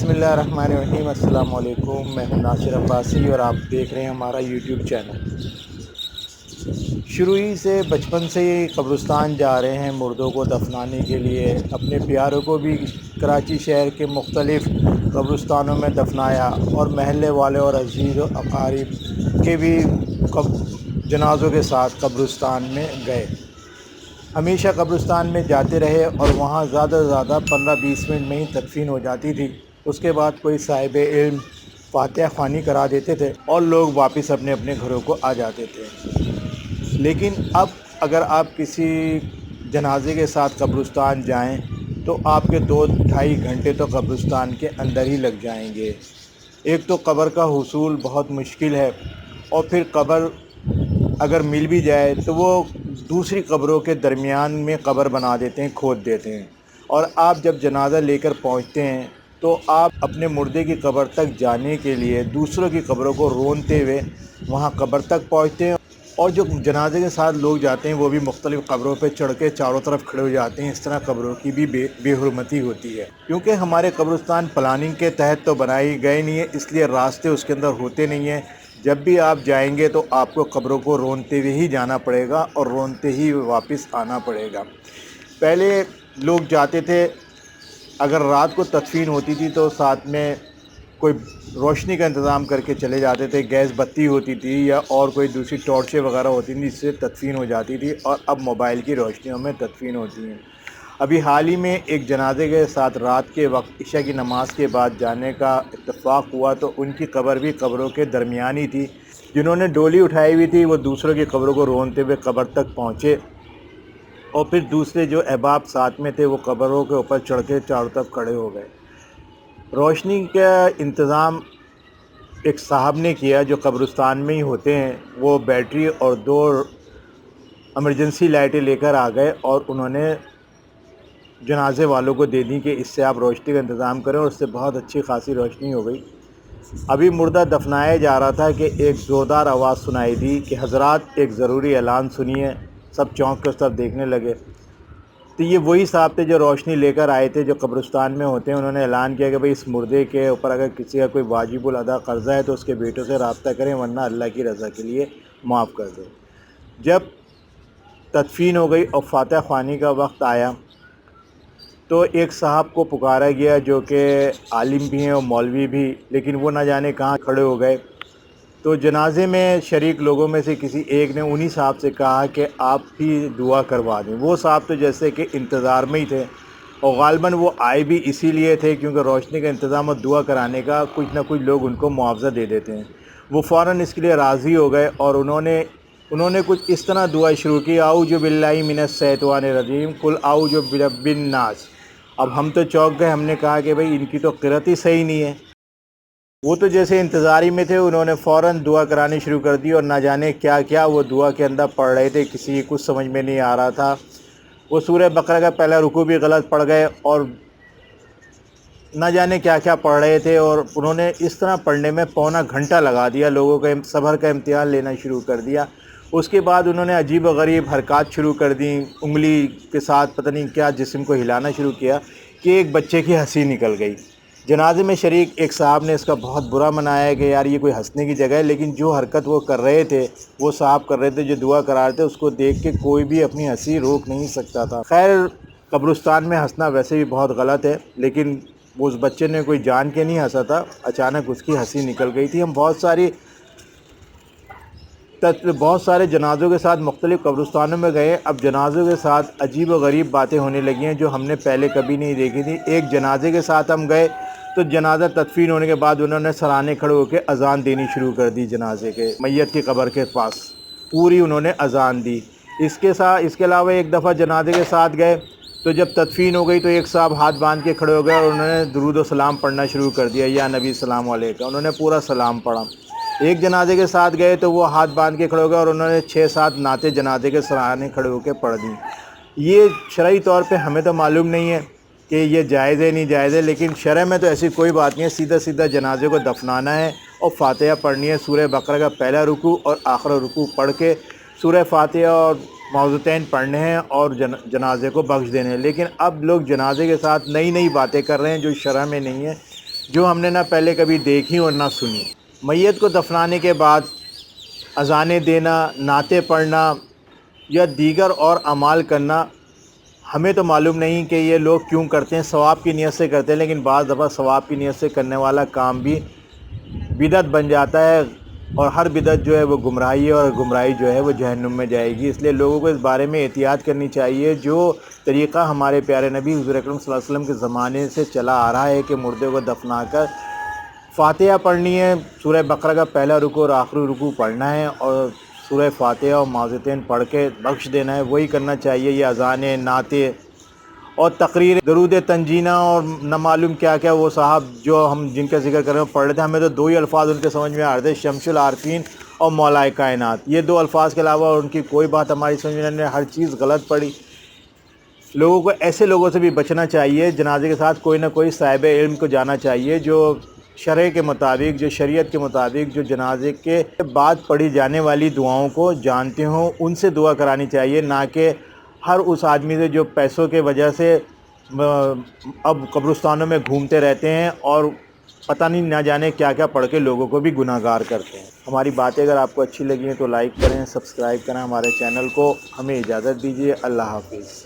بسم اللہ الرحمن الرحیم۔ السلام علیکم، میں ہوں ناصر عباسی اور آپ دیکھ رہے ہیں ہمارا یوٹیوب چینل۔ شروع ہی سے بچپن سے ہی قبرستان جا رہے ہیں مردوں کو دفنانے کے لیے۔ اپنے پیاروں کو بھی کراچی شہر کے مختلف قبرستانوں میں دفنایا اور محلے والے اور عزیز و اقارب کے بھی جنازوں کے ساتھ قبرستان میں گئے۔ ہمیشہ قبرستان میں جاتے رہے اور وہاں زیادہ سے زیادہ 15-20 منٹ میں ہی تدفین ہو جاتی تھی۔ اس کے بعد کوئی صاحب علم فاتحہ خوانی کرا دیتے تھے اور لوگ واپس اپنے اپنے گھروں کو آ جاتے تھے۔ لیکن اب اگر آپ کسی جنازے کے ساتھ قبرستان جائیں تو آپ کے 2-2.5 گھنٹے تو قبرستان کے اندر ہی لگ جائیں گے۔ ایک تو قبر کا حصول بہت مشکل ہے، اور پھر قبر اگر مل بھی جائے تو وہ دوسری قبروں کے درمیان میں قبر بنا دیتے ہیں، کھود دیتے ہیں، اور آپ جب جنازہ لے کر پہنچتے ہیں تو آپ اپنے مردے کی قبر تک جانے کے لیے دوسروں کی قبروں کو رونتے ہوئے وہاں قبر تک پہنچتے ہیں، اور جو جنازے کے ساتھ لوگ جاتے ہیں وہ بھی مختلف قبروں پہ چڑھ کے چاروں طرف کھڑے ہو جاتے ہیں۔ اس طرح قبروں کی بھی بے حرمتی ہوتی ہے، کیونکہ ہمارے قبرستان پلاننگ کے تحت تو بنائی گئے نہیں ہیں، اس لیے راستے اس کے اندر ہوتے نہیں ہیں۔ جب بھی آپ جائیں گے تو آپ کو قبروں کو رونتے ہوئے ہی جانا پڑے گا اور رونتے ہی واپس آنا پڑے گا۔ پہلے لوگ جاتے تھے، اگر رات کو تدفین ہوتی تھی تو ساتھ میں کوئی روشنی کا انتظام کر کے چلے جاتے تھے، گیس بتی ہوتی تھی یا اور کوئی دوسری ٹارچیں وغیرہ ہوتی تھیں جس سے تدفین ہو جاتی تھی، اور اب موبائل کی روشنیوں میں تدفین ہوتی ہیں۔ ابھی حال ہی میں ایک جنازے کے ساتھ رات کے وقت عشاء کی نماز کے بعد جانے کا اتفاق ہوا، تو ان کی قبر بھی قبروں کے درمیان ہی تھی۔ جنہوں نے ڈولی اٹھائی ہوئی تھی وہ دوسروں کی قبروں کو رونتے ہوئے قبر تک پہنچے، اور پھر دوسرے جو احباب ساتھ میں تھے وہ قبروں کے اوپر چڑھ کے چاروں طرف کھڑے ہو گئے۔ روشنی کا انتظام ایک صاحب نے کیا جو قبرستان میں ہی ہوتے ہیں، وہ بیٹری اور 2 ایمرجنسی لائٹیں لے کر آ گئے اور انہوں نے جنازے والوں کو دے دیں کہ اس سے آپ روشنی کا انتظام کریں، اور اس سے بہت اچھی خاصی روشنی ہو گئی۔ ابھی مردہ دفنایا جا رہا تھا کہ ایک زوردار آواز سنائی دی کہ حضرات ایک ضروری اعلان سنیے۔ سب چونک کے اس طرف دیکھنے لگے، تو یہ وہی صاحب تھے جو روشنی لے کر آئے تھے جو قبرستان میں ہوتے ہیں۔ انہوں نے اعلان کیا کہ بھئی اس مردے کے اوپر اگر کسی کا کوئی واجب الادا قرضہ ہے تو اس کے بیٹوں سے رابطہ کریں، ورنہ اللہ کی رضا کے لیے معاف کر دیں۔ جب تدفین ہو گئی اور فاتحہ خوانی کا وقت آیا تو ایک صاحب کو پکارا گیا جو کہ عالم بھی ہیں اور مولوی بھی، لیکن وہ نہ جانے کہاں کھڑے ہو گئے۔ تو جنازے میں شریک لوگوں میں سے کسی ایک نے انہی صاحب سے کہا کہ آپ بھی دعا کروا دیں۔ وہ صاحب تو جیسے کہ انتظار میں ہی تھے، اور غالباً وہ آئے بھی اسی لیے تھے کیونکہ روشنی کا انتظام اور دعا کرانے کا کچھ نہ کچھ لوگ ان کو معاوضہ دے دیتے ہیں۔ وہ فوراً اس کے لیے راضی ہو گئے اور انہوں نے کچھ اس طرح دعا شروع کی، اعوذ باللہ من الشیطان الرجیم قل اعوذ برب الناس۔ اب ہم تو چونک گئے، ہم نے کہا کہ بھئی ان کی تو قرأت ہی صحیح نہیں ہے۔ وہ تو جیسے انتظاری میں تھے، انہوں نے فوراً دعا کرانی شروع کر دی، اور نہ جانے کیا کیا وہ دعا کے اندر پڑھ رہے تھے، کسی کی کچھ سمجھ میں نہیں آ رہا تھا۔ وہ سورہ بقرہ کا پہلا رکوع بھی غلط پڑھ گئے اور نہ جانے کیا کیا پڑھ رہے تھے، اور انہوں نے اس طرح پڑھنے میں پونا گھنٹہ لگا دیا، لوگوں کا صبر کا امتحان لینا شروع کر دیا۔ اس کے بعد انہوں نے عجیب و غریب حرکات شروع کر دیں، انگلی کے ساتھ پتہ نہیں کیا جسم کو ہلانا شروع کیا کہ ایک بچے کی ہنسی نکل گئی۔ جنازے میں شریک ایک صاحب نے اس کا بہت برا منایا کہ یار یہ کوئی ہنسنے کی جگہ ہے، لیکن جو حرکت وہ کر رہے تھے، وہ صاحب کر رہے تھے جو دعا کرا رہے تھے، اس کو دیکھ کے کوئی بھی اپنی ہنسی روک نہیں سکتا تھا۔ خیر، قبرستان میں ہنسنا ویسے بھی بہت غلط ہے، لیکن اس بچے نے کوئی جان کے نہیں ہنسا تھا، اچانک اس کی ہنسی نکل گئی تھی۔ ہم بہت سارے جنازوں کے ساتھ مختلف قبرستانوں میں گئے۔ اب جنازوں کے ساتھ عجیب و غریب باتیں ہونے لگی ہیں جو ہم نے پہلے کبھی نہیں دیکھی تھی۔ ایک جنازے کے ساتھ ہم گئے تو جنازہ تدفین ہونے کے بعد انہوں نے سرانے کھڑے ہو کے اذان دینی شروع کر دی، جنازے کے میت کی قبر کے پاس پوری انہوں نے اذان دی۔ اس کے علاوہ ایک دفعہ جنازے کے ساتھ گئے تو جب تدفین ہو گئی تو ایک صاحب ہاتھ باندھ کے کھڑے ہو گئے اور انہوں نے درود و سلام پڑھنا شروع کر دیا، یا نبی السلام علیکم۔ انہوں نے پورا سلام پڑھا۔ ایک جنازے کے ساتھ گئے تو وہ ہاتھ باندھ کے کھڑے ہو گئے اور انہوں نے 6-7 نعتیں جنازے کے سرانے کھڑے ہو کے پڑھ دیں۔ یہ شرعی طور پہ ہمیں تو معلوم نہیں ہے کہ یہ جائز ہے نہیں جائز ہے، لیکن شرع میں تو ایسی کوئی بات نہیں ہے، سیدھا سیدھا جنازے کو دفنانا ہے اور فاتحہ پڑھنی ہے۔ سورہ بقرہ کا پہلا رکوع اور آخر رکوع پڑھ کے سورہ فاتحہ اور معوذتین پڑھنے ہیں اور جنازے کو بخش دینے ہیں۔ لیکن اب لوگ جنازے کے ساتھ نئی نئی باتیں کر رہے ہیں جو شرع میں نہیں ہے۔ جو ہم نے نہ پہلے کبھی دیکھی اور نہ سنی۔ میت کو دفنانے کے بعد اذانیں دینا، نعتیں پڑھنا یا دیگر اور اعمال کرنا، ہمیں تو معلوم نہیں کہ یہ لوگ کیوں کرتے ہیں، ثواب کی نیت سے کرتے ہیں، لیکن بعض دفعہ ثواب کی نیت سے کرنے والا کام بھی بدعت بن جاتا ہے، اور ہر بدعت جو ہے وہ گمراہی ہے، اور گمراہی جو ہے وہ جہنم میں جائے گی۔ اس لیے لوگوں کو اس بارے میں احتیاط کرنی چاہیے۔ جو طریقہ ہمارے پیارے نبی حضور اکرم صلی اللہ علیہ وسلم کے زمانے سے چلا آ رہا ہے کہ مردے کو دفنا کر فاتحہ پڑھنی ہے، سورہ بقرہ کا پہلا رکوع اور آخری رکوع پڑھنا ہے، اور سورہ فاتحہ اور معوذتین پڑھ کے بخش دینا ہے، وہی کرنا چاہیے۔ یہ اذانیں، نعتیں اور تقریر، درود تنجینہ اور نہ معلوم کیا کیا وہ صاحب جو ہم جن کا ذکر کر رہے ہیں پڑھ رہے تھے، ہمیں تو دو ہی الفاظ ان کے سمجھ میں آ رہے تھے، شمس العارفین اور مولا کائنات۔ یہ دو الفاظ کے علاوہ ان کی کوئی بات ہماری سمجھ میں نہیں، ہر چیز غلط پڑی۔ لوگوں کو ایسے لوگوں سے بھی بچنا چاہیے، جنازے کے ساتھ کوئی نہ کوئی صاحب علم کو جانا چاہیے، جو شرع کے مطابق، جو شریعت کے مطابق، جو جنازے کے بعد پڑھی جانے والی دعاؤں کو جانتے ہوں، ان سے دعا کرانی چاہیے، نہ کہ ہر اس آدمی سے جو پیسوں کے وجہ سے اب قبرستانوں میں گھومتے رہتے ہیں اور پتہ نہیں نہ جانے کیا کیا پڑھ کے لوگوں کو بھی گناہ گار کرتے ہیں۔ ہماری باتیں اگر آپ کو اچھی لگی ہیں تو لائک کریں، سبسکرائب کریں ہمارے چینل کو۔ ہمیں اجازت دیجیے، اللہ حافظ۔